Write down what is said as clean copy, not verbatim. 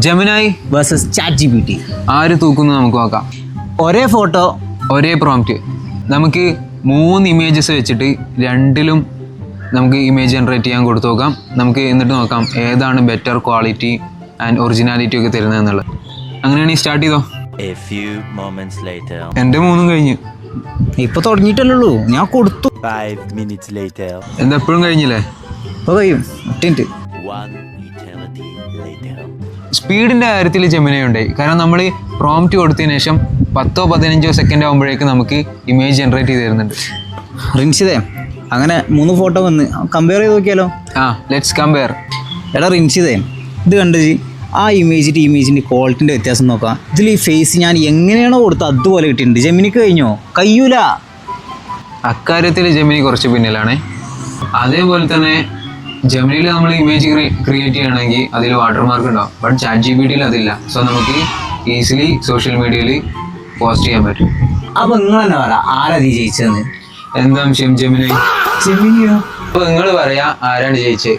ജെമിനായി versus chat GPT. ആര് തൂക്കുന്നു നമുക്ക് നോക്കാം. ഒരേ ഫോട്ടോ ഒരേ പ്രോംപ്റ്റ്. നമുക്ക് 3 ഇമേജസ് വെച്ചിട്ട് രണ്ടിലും നമുക്ക് ഇമേജ് ജനറേറ്റ് ചെയ്യാൻ കൊടുത്തു നോക്കാം. നമുക്ക് എന്നിട്ട് നോക്കാം ഏതാണ് ബെറ്റർ ക്വാളിറ്റി ആൻഡ് ഒറിജിനാലിറ്റി ഒക്കെ തരുന്നതെന്നുള്ളത്. അങ്ങനെയാണെങ്കിൽ സ്റ്റാർട്ട് ചെയ്തോ. എൻ്റെ 3 കഴിഞ്ഞു. ഇപ്പൊ തുടങ്ങിയിട്ടല്ലോ, ഞാൻ കൊടുത്തു. 5 minutes later. എന്താ എപ്പോഴും കഴിഞ്ഞില്ലേ? ഇപ്പൊ കഴിയും. 10 1 eternity later. സ്പീഡിൻ്റെ കാര്യത്തിൽ ജെമിനി ഉണ്ടായി. കാരണം നമ്മൾ പ്രോംപ്റ്റ് കൊടുത്തതിന് ശേഷം 10-15 സെക്കൻഡ് ആകുമ്പോഴേക്ക് നമുക്ക് ഇമേജ് ജനറേറ്റ് ചെയ്ത് തരുന്നുണ്ട്. റിൻഷിതേ, അങ്ങനെ 3 ഫോട്ടോ വന്ന് കമ്പയർ ചെയ്ത് നോക്കിയാലോ? Let's compare. എടാ റിൻഷിതേ, ഇത് കണ്ടു ആ ഇമേജിൻ്റെ ക്വാളിറ്റിൻ്റെ വ്യത്യാസം നോക്കാം. ഇതിൽ ഈ ഫേസ് ഞാൻ എങ്ങനെയാണോ കൊടുത്തത് അതുപോലെ കിട്ടിയിട്ടുണ്ട്. ജെമിനിക്ക് കഴിഞ്ഞോ? കഴിയൂല. അക്കാര്യത്തിൽ ജെമിനി കുറച്ച് പിന്നിലാണ്. അതേപോലെ തന്നെ ജെമിനിയിൽ നമ്മൾ ഇമേജ് ക്രിയേറ്റ് ചെയ്യണമെങ്കിൽ അതിൽ വാട്ടർമാർക്ക് ഉണ്ടാവും. ബട്ട് ചാറ്റ് GPTയിൽ അതില്ല. സോ നമുക്ക് ഈസിലി സോഷ്യൽ മീഡിയയിൽ പോസ്റ്റ് ചെയ്യാൻ പറ്റും. അപ്പൊ നിങ്ങൾ തന്നെ പറ, ആരാ നീ ജയിച്ചതെന്ന്? എന്താ വിഷയം ജെമിനി? ജെമിനിയോ? അപ്പോൾ നിങ്ങൾ പറയാ ആരാണ് ജയിച്ചത്?